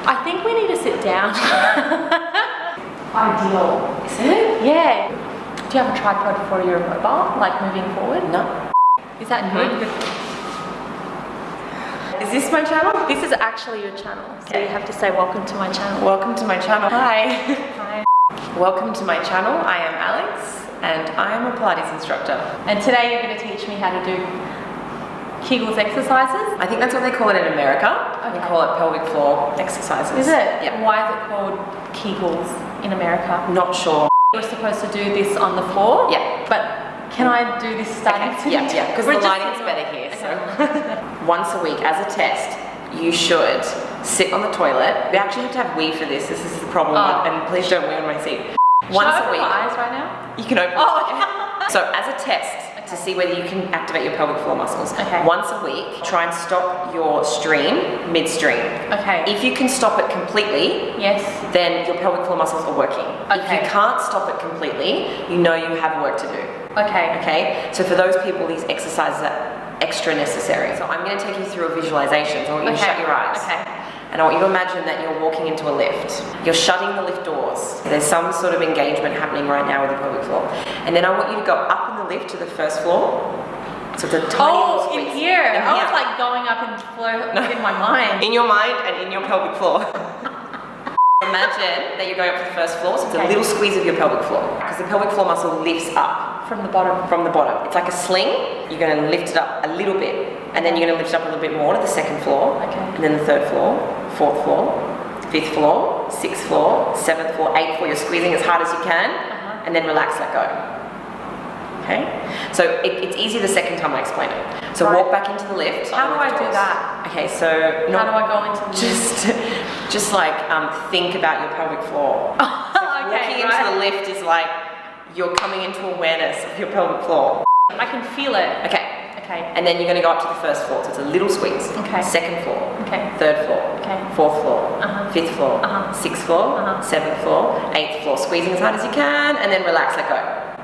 I think we need to sit down. Ideal. Is it? Yeah. Do you have a tripod for your mobile, like moving forward? No. Is that good? Is this my channel? This is actually your channel. So you have to say welcome to my channel. Welcome to my channel. Hi. Hi. Welcome to my channel. I am Alex and I am a Pilates instructor. And today you're going to teach me how to do Kegels exercises. I think that's what they call it in America. Okay. We call it pelvic floor exercises. Is it? Yeah. Why is it called Kegels in America? Not sure. We're supposed to do this on the floor. Yeah. But can I do this standing? Okay. Yeah, because the lighting's better here. Okay. So once a week, as a test, you should sit on the toilet. We actually have to have wee for this. This is the problem. And please don't wee on my seat. Once a week. Should I open my eyes right now? You can open. Oh. So as a test, to see whether you can activate your pelvic floor muscles. Okay. Once a week, try and stop your stream mid-stream. Okay. If you can stop it completely, Yes. then your pelvic floor muscles are working. If Okay. you can't stop it completely, you know you have work to do. Okay. Okay? So for those people, these exercises are extra necessary. So I'm going to take you through a visualization. So I want you to shut your eyes. Okay. And I want you to imagine that you're walking into a lift. You're shutting the lift doors. There's some sort of engagement happening right now with the pelvic floor. And then I want you to go up in the lift to the first floor. So it's a tiny little in squeeze. here. In I here. was like going up and floating in my mind. In your mind and in your pelvic floor. Imagine that you're going up to the first floor, so it's a little squeeze of your pelvic floor. Because the pelvic floor muscle lifts up. From the bottom. From the bottom. It's like a sling. You're going to lift it up a little bit. And then you're going to lift it up a little bit more to the second floor. Okay. And then the third floor, fourth floor, fifth floor, sixth floor, seventh floor, eighth floor. You're squeezing as hard as you can. And then relax, let go. Okay? So it's easier the second time I explain it. So walk back into the lift. How do I do that? Okay, so How do I go into the lift? just like think about your pelvic floor. So walking into the lift is like you're coming into awareness of your pelvic floor. I can feel it. Okay. Okay. And then you're going to go up to the first floor. So it's a little squeeze. Okay. Second floor. Okay. Third floor. Okay. Fourth floor. Fifth floor. Sixth floor. Seventh floor. Eighth floor. Squeezing as hard as you can, and then relax, let go.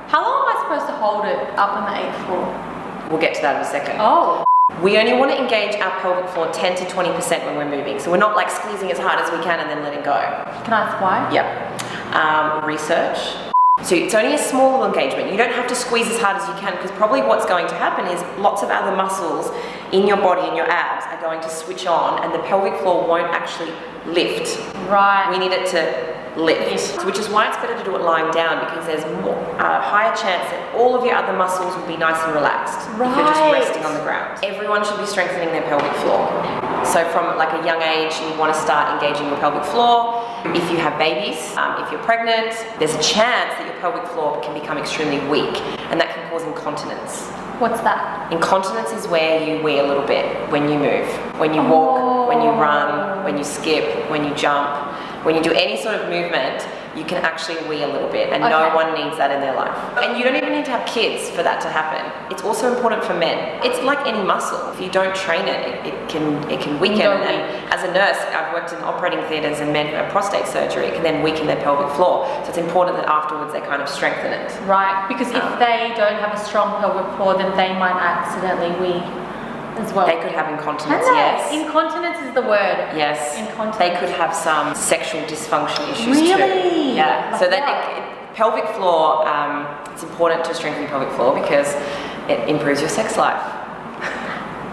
How long am I supposed to hold it up on the 8th floor? We'll get to that in a second. Oh. We only want to engage our pelvic floor 10 to 20% when we're moving. So we're not like squeezing as hard as we can and then letting go. Can I ask why? Yep. Research. So it's only a small little engagement. You don't have to squeeze as hard as you can, because probably what's going to happen is lots of other muscles in your body, in your abs, are going to switch on and the pelvic floor won't actually lift. Right. We need it to lift, which is why it's better to do it lying down, because there's a higher chance that all of your other muscles will be nice and relaxed if you're just resting on the ground. Everyone should be strengthening their pelvic floor. So from like a young age, you want to start engaging your pelvic floor. If you have babies, if you're pregnant, there's a chance that your pelvic floor can become extremely weak, and that can cause incontinence. What's that? Incontinence is where you wee a little bit when you move. When you walk, when you run, when you skip, when you jump, when you do any sort of movement, you can actually wee a little bit, and no one needs that in their life. And you don't even need to have kids for that to happen. It's also important for men. It's like any muscle. If you don't train it, it can weaken. And as a nurse, I've worked in operating theatres, and men who have prostate surgery, it can then weaken their pelvic floor. So it's important that afterwards they kind of strengthen it. Right, because if they don't have a strong pelvic floor, then they might accidentally wee as well. They could have incontinence, yes. Incontinence is the word. Yes. Incontinence. They could have some sexual dysfunction issues too. Really? Yeah. Like so that pelvic floor, it's important to strengthen your pelvic floor because it improves your sex life.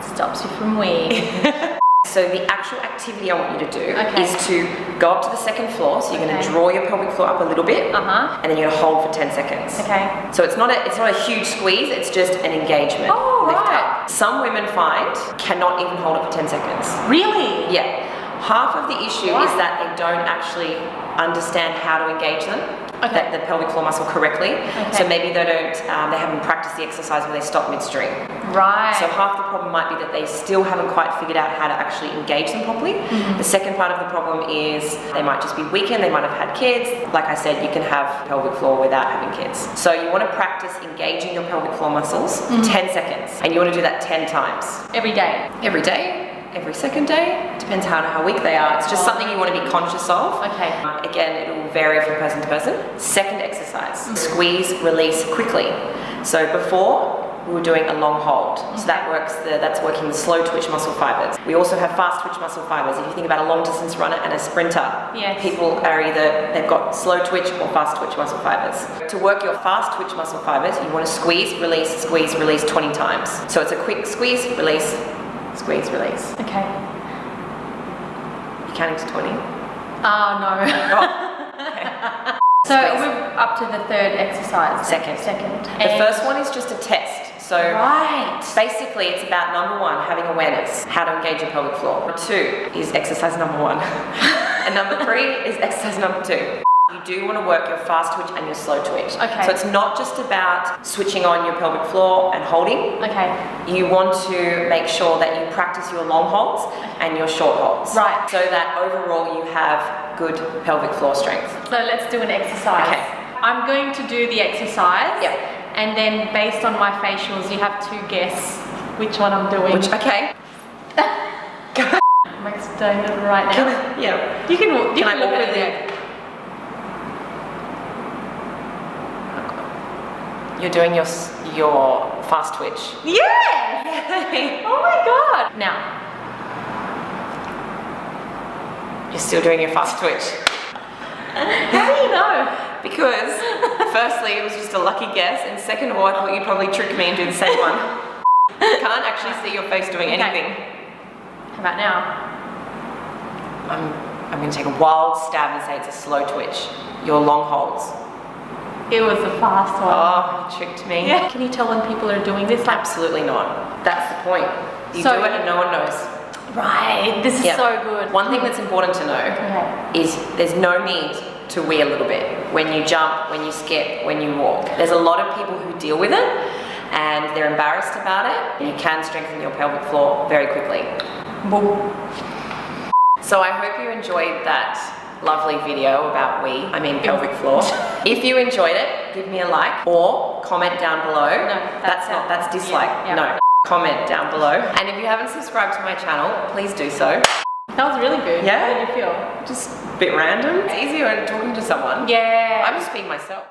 Stops you from weeing. So the actual activity I want you to do is to go up to the second floor. So you're going to draw your pelvic floor up a little bit, and then you're going to hold for 10 seconds. Okay. So it's not a huge squeeze. It's just an engagement. Oh, lift right. up. Some women find cannot even hold it for 10 seconds. Really? Yeah. Half of the issue is that they don't actually understand how to engage them. That the pelvic floor muscle correctly. So maybe they haven't practiced the exercise where they stop midstream. Right. So half the problem might be that they still haven't quite figured out how to actually engage them properly. The second part of the problem is they might just be weakened, they might have had kids. Like I said, you can have pelvic floor without having kids. So you want to practice engaging your pelvic floor muscles 10 seconds. And you want to do that 10 times. Every day? Every day. Every second day, depends how weak they are. It's just something you want to be conscious of. Okay. Again, it will vary from person to person. Second exercise, squeeze, release quickly. So before, we were doing a long hold. So that's working the slow twitch muscle fibers. We also have fast twitch muscle fibers. If you think about a long distance runner and a sprinter, Yes. people are either, they've got slow twitch or fast twitch muscle fibers. To work your fast twitch muscle fibers, you want to squeeze, release 20 times. So it's a quick squeeze, release, squeeze, release. Okay. You counting to 20? No. Oh, okay. So we're up to the third exercise. Second. And The first one is just a test. So basically it's about number 1, having awareness, how to engage your pelvic floor. Number 2 is exercise number 1. And number 3 is exercise number 2. You do want to work your fast twitch and your slow twitch. Okay. So it's not just about switching on your pelvic floor and holding. Okay. You want to make sure that you practice your long holds and your short holds. Right. So that overall you have good pelvic floor strength. So let's do an exercise. Okay. I'm going to do the exercise. Yep. And then based on my facials, you have to guess which one I'm doing. Okay. I'm just doing it right now. Yeah. You can Can I look walk at with it. You're doing your fast twitch. Yes! Oh my god! Now. You're still doing your fast twitch. How do you know? Because firstly, it was just a lucky guess, and second of all, I thought you'd probably trick me and do the same one. I can't actually see your face doing anything. How about now? I'm going to take a wild stab and say it's a slow twitch. Your long holds. It was a fast one. Oh, you tricked me. Yeah. Can you tell when people are doing this? Like, Absolutely not. That's the point. You So- do it and no one knows. right. This is Yeah. so good. One thing that's important to know Okay. is there's no need to wee a little bit when you jump, when you skip, when you walk. There's a lot of people who deal with it and they're embarrassed about it. You can strengthen your pelvic floor very quickly. Boom. So I hope you enjoyed that lovely video about pelvic floor. If you enjoyed it, give me a like or comment down below. No, that's dislike. Yeah. No, comment down below. And if you haven't subscribed to my channel, please do so. That was really good. Yeah? How did you feel? Just a bit random. It's easier when talking to someone. Yeah. I'm just being myself.